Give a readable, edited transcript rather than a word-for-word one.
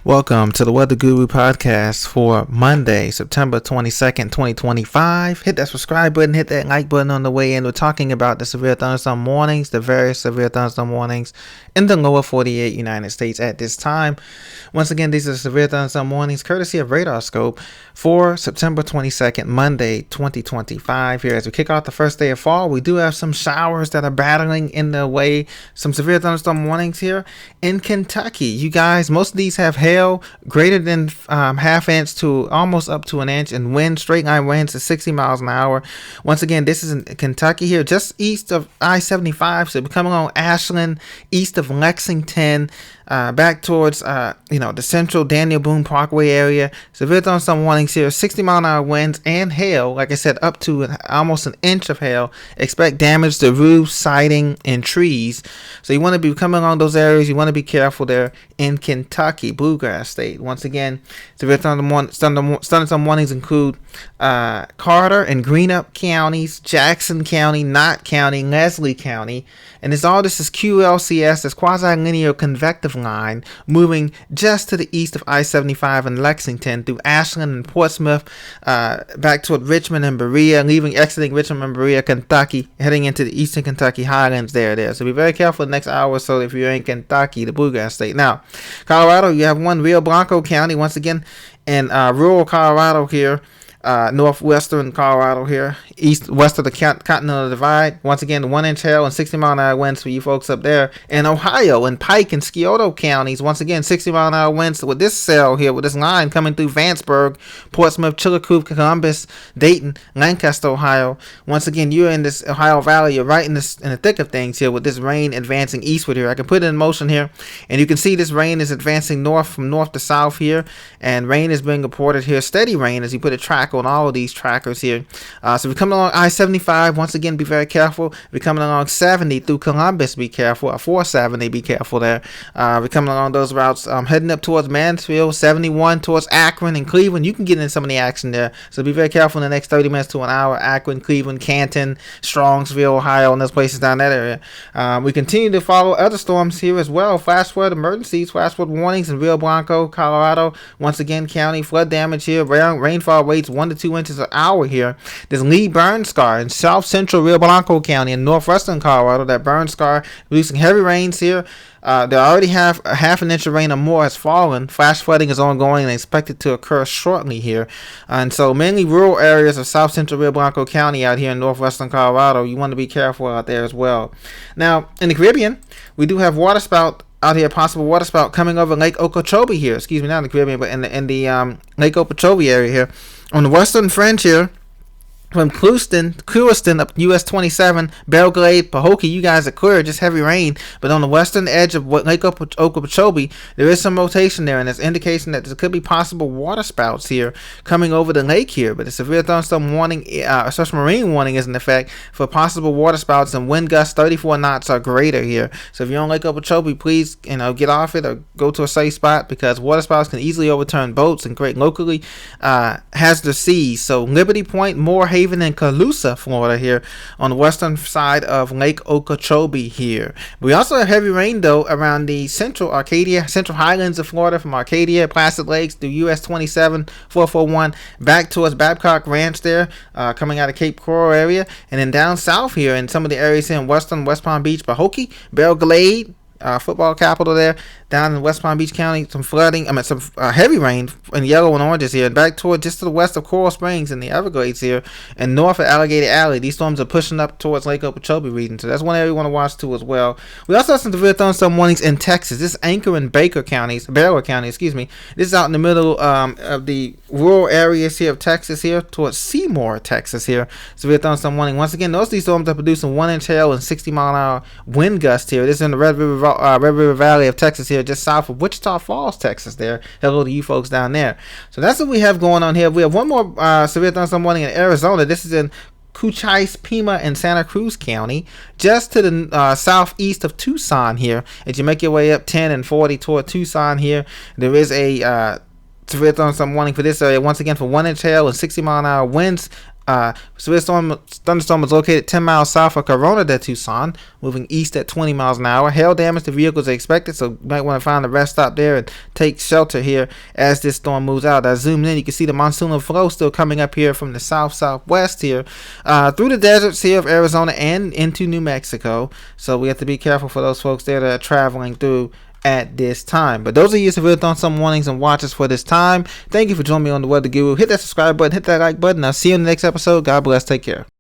Welcome to the Weather Guru podcast for Monday, September 22nd, 2025. Hit that subscribe button, hit that like button on the way in. We're talking about the severe thunderstorm mornings, the various severe thunderstorm warnings in the lower 48 United States at this time. Once again, these are severe thunderstorm warnings courtesy of Radar Scope for September 22nd, Monday, 2025. Here, as we kick off the first day of fall, we do have some showers that are battling in the way. Some severe thunderstorm warnings here in Kentucky. You guys, most of these have hail greater than half inch to almost up to an inch, and wind, straight line winds to 60 miles an hour. Once again, this is in Kentucky here, just east of I-75, so we're coming along Ashland, east of Lexington, back towards the central Daniel Boone Parkway area. Severe thunderstorm warnings here, 60 mile an hour winds and hail, like I said, up to almost an inch of hail. Expect damage to roofs, siding, and trees. So you want to be coming along those areas. You want to be careful there in Kentucky, Bluegrass State. Once again, severe thunderstorm warnings include Carter and Greenup counties, Jackson County, Knott County, Leslie County. And this is QLCS, this quasi-linear convective line moving just to the east of I-75 in Lexington through Ashland and Portsmouth, back toward Richmond and Berea, exiting Richmond and Berea, Kentucky, heading into the eastern Kentucky highlands there. So be very careful the next hour or so if you're in Kentucky, the Bluegrass State. Now, Colorado, you have one Rio Blanco County, once again, in rural Colorado here. Northwestern Colorado here, west of the Continental Divide. Once again, 1 inch hail and 60 mile an hour winds for you folks up there. And Ohio and Pike and Scioto counties, once again, 60 mile an hour winds with this cell here, with this line coming through Vanceburg, Portsmouth, Chillicothe, Columbus, Dayton, Lancaster, Ohio. Once again, you're in this Ohio Valley. You're right in the thick of things here with this rain advancing eastward here. I can put it in motion here, and you can see this rain is advancing from north to south here, and rain is being reported here, steady rain, as you put a track on all of these trackers here. So we're coming along I-75. Once again, be very careful. We're coming along 70 through Columbus. Be careful. 470. Be careful there. We're coming along those routes. Heading up towards Mansfield, 71 towards Akron and Cleveland. You can get in some of the action there. So be very careful in the next 30 minutes to an hour. Akron, Cleveland, Canton, Strongsville, Ohio, and those places down that area. We continue to follow other storms here as well. Flash flood emergencies, flash flood warnings in Rio Blanco, Colorado. Once again, county flood damage here. Rainfall rates 1 to 2 inches an hour here. There's Lee burn scar in south central Rio Blanco County in northwestern Colorado. That burn scar producing heavy rains here. They already have a half an inch of rain or more has fallen. Flash flooding is ongoing and expected to occur shortly here. And so mainly rural areas of south central Rio Blanco County out here in northwestern Colorado. You want to be careful out there as well. Now, in the Caribbean, we do have waterspout out here, possible waterspout coming over Lake Okeechobee here. Excuse me, not in the Caribbean, but in the Lake Okeechobee area here. On the western fringe here, from Clewiston up US 27, Belgrade, Pahokee, you guys are clear, just heavy rain. But on the western edge of Lake Okeechobee, there is some rotation there, and there's indication that there could be possible waterspouts here coming over the lake here. But the severe thunderstorm warning, special marine warning is in effect for possible waterspouts, and wind gusts 34 knots or greater here. So if you're on Lake Okeechobee, please get off it or go to a safe spot, because waterspouts can easily overturn boats and create locally hazardous seas. So Liberty Point, Moorhaven, and Calusa, Florida here on the western side of Lake Okeechobee here. We also have heavy rain though around the central highlands of Florida, from Arcadia, Placid Lakes through US 27, 441 back towards Babcock Ranch there, coming out of Cape Coral area, and then down south here in some of the areas here in West Palm Beach, Pahokee, Belglade, football capital there, down in West Palm Beach County, some heavy rain in yellow and oranges here, and back toward just to the west of Coral Springs and the Everglades here, and north of Alligator Alley. These storms are pushing up towards Lake Okeechobee region, so that's one area we want to watch too as well. We also have some severe thunderstorm warnings in Texas. This is Anchor and Baylor counties. This is out in the middle of the rural areas here of Texas here, towards Seymour, Texas here. Severe thunderstorm warning. Once again, these storms are producing 1 inch hail and 60 mile an hour wind gusts here. This is in the Red River Valley of Texas here, just south of Wichita Falls, Texas there. Hello to you folks down there. So that's what we have going on here. We have one more severe thunderstorm warning in Arizona. This is in Cochise, Pima, and Santa Cruz County, just to the southeast of Tucson here. As you make your way up 10 and 40 toward Tucson here, there is a severe thunderstorm warning for this area. Once again, for 1 inch hail and 60 mile an hour winds Severe thunderstorm was located 10 miles south of Corona de Tucson, moving east at 20 miles an hour. Hail damage to vehicles are expected, so you might want to find a rest stop there and take shelter here as this storm moves out. As zoomed in, you can see the monsoonal flow still coming up here from the southwest here through the deserts here of Arizona and into New Mexico. So we have to be careful for those folks there that are traveling through at this time. But those are your severe thunderstorm warnings and watches for this time. Thank you for joining me on the Weather Guru. Hit that subscribe button, hit that like button. I'll see you in the next episode. God bless. Take care.